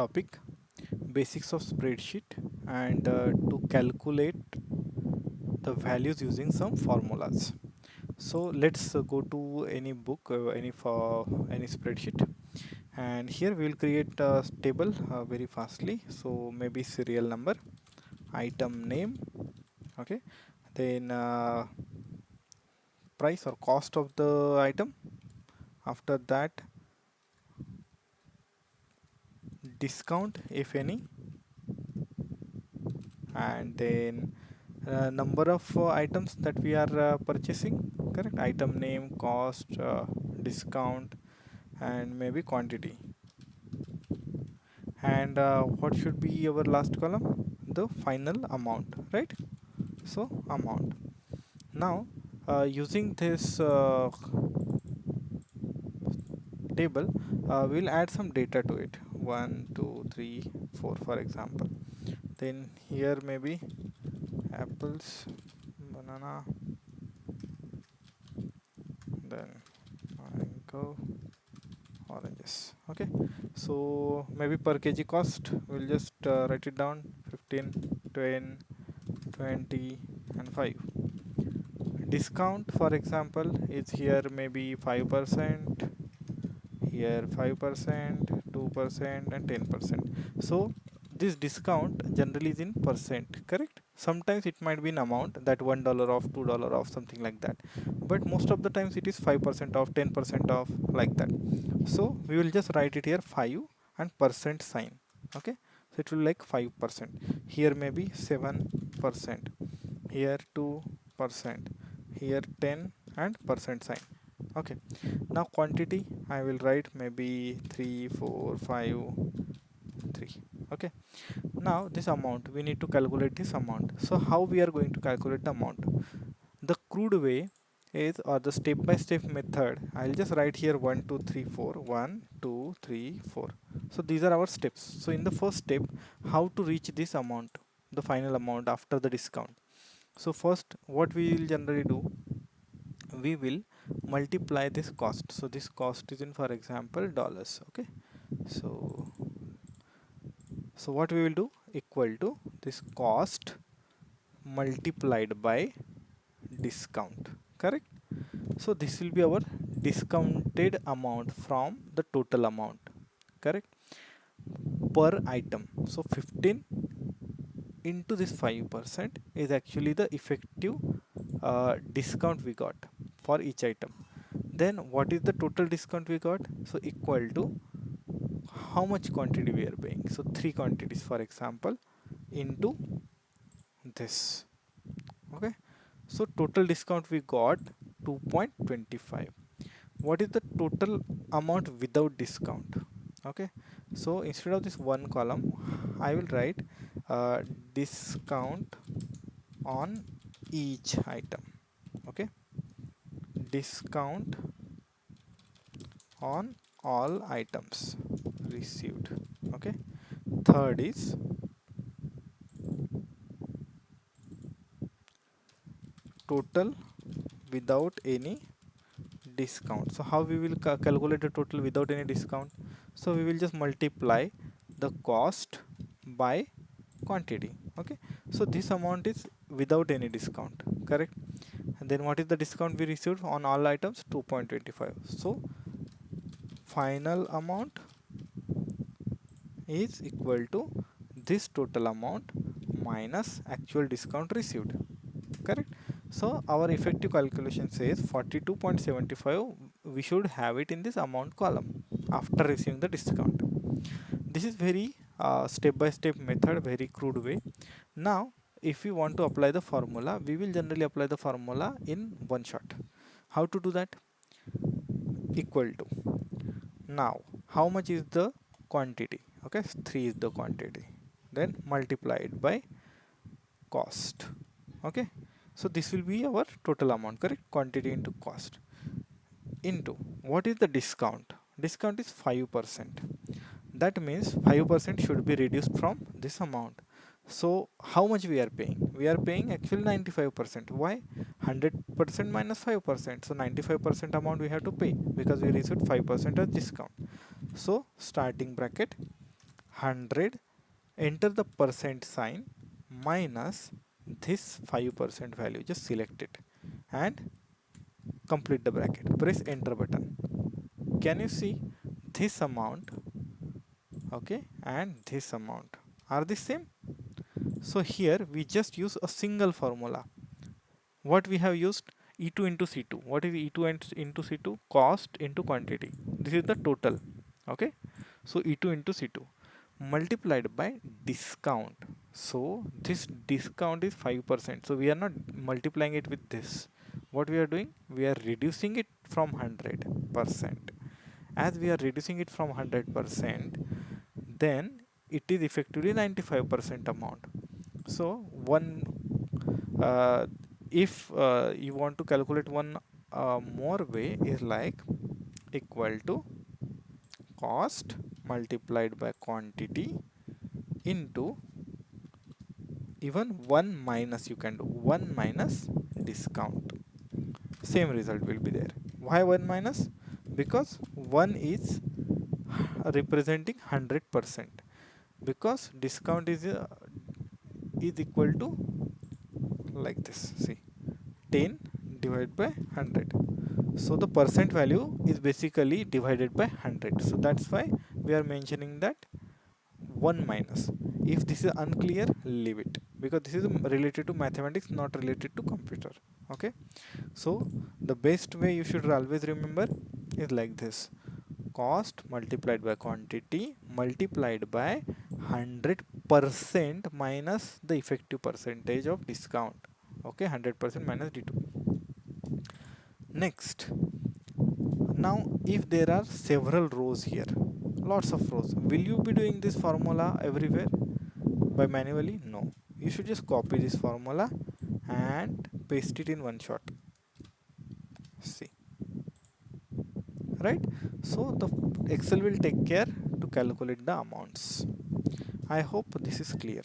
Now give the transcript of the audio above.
topic basics of spreadsheet and to calculate the values using some formulas. So let's go to any book, any spreadsheet, and here we will create a table very fastly. So maybe serial number, item name, okay, then price or cost of the item. After that, discount if any, and then number of items that we are purchasing, correct, item name, cost, discount, and maybe quantity. And what should be our last column? The final amount, right? So amount. Now using this table, we'll add some data to it. 1 2 3 4 for example. Then here maybe apples, banana, then mango, oranges. Okay, so maybe per kg cost we'll just write it down: 15, 10, 20 and 5. Discount for example is here maybe 5%, here 5%, 2% and 10%. So this discount generally is in percent, correct? Sometimes it might be an amount that $1 off, $2 off, something like that, but most of the times it is 5% off, 10% off, like that. So we will just write it here 5 and percent sign. Okay, so it will like 5%, here maybe 7%, here 2%, here 10 and percent sign. Okay, now quantity I will write maybe 3 4 5 3. Okay, now this amount we need to calculate this amount. So how we are going to calculate the amount? The crude way is, or the step by step method, I'll just write here 1 2 3 4, 1 2 3 4. So these are our steps. So in the first step, how to reach this amount, the final amount after the discount? So first what we will generally do, we will multiply this cost. So this cost is in, for example, dollars. Okay, so what we will do, equal to this cost multiplied by discount, correct? So this will be our discounted amount from the total amount, correct, per item. So 15 into this 5% is actually the effective discount we got for each item. Then what is the total discount we got? So equal to how much quantity we are paying. So 3 quantities for example into this. Okay, so total discount we got 2.25. What is the total amount without discount? Okay, so instead of this one column I will write discount on each item. Okay, discount on all items received. Okay, third is total without any discount. So how we will calculate the total without any discount? So we will just multiply the cost by quantity. Okay, so this amount is without any discount, correct? And then what is the discount we received on all items? 2.25. So final amount is equal to this total amount minus actual discount received, correct? So our effective calculation says 42.75 we should have it in this amount column after receiving the discount. This is very step by step method, very crude way. Now if we want to apply the formula, we will generally apply the formula in one shot. How to do that? Equal to, now how much is the quantity? Okay, 3 is the quantity, then multiply it by cost. Okay, so this will be our total amount, correct? Quantity into cost into what is the discount? Discount is 5%. That means 5% should be reduced from this amount. So how much we are paying? We are paying actually 95%. Why? 100% minus 5%. So 95% amount we have to pay because we received 5% as discount. So starting bracket, 100, enter the percent sign minus this 5% value, just select it and complete the bracket, press enter button. Can you see this amount, okay, and this amount are the same? So here we just use a single formula. What we have used? E2 into C2. What is E2 into C2? Cost into quantity. This is the total. Okay. So E2 into C2 multiplied by discount. So this discount is 5%. So we are not multiplying it with this. What we are doing? We are reducing it from 100%. As we are reducing it from 100%, then it is effectively 95% amount. So one if you want to calculate one more way is like equal to cost multiplied by quantity into even 1 minus, you can do 1 minus discount, same result will be there. Why 1 minus? Because 1 is representing 100%, because discount is equal to like this, see, 10 divided by 100. So the percent value is basically divided by 100. So that's why we are mentioning that 1 minus. If this is unclear, leave it, because this is related to mathematics, not related to computer. Okay. So the best way you should always remember is like this: cost multiplied by quantity multiplied by 100% minus the effective percentage of discount. Okay, 100% minus D2. Next, now if there are several rows here, lots of rows, will you be doing this formula everywhere by manually? No, you should just copy this formula and paste it in one shot. See, right? So the Excel will take care to calculate the amounts. I hope this is clear.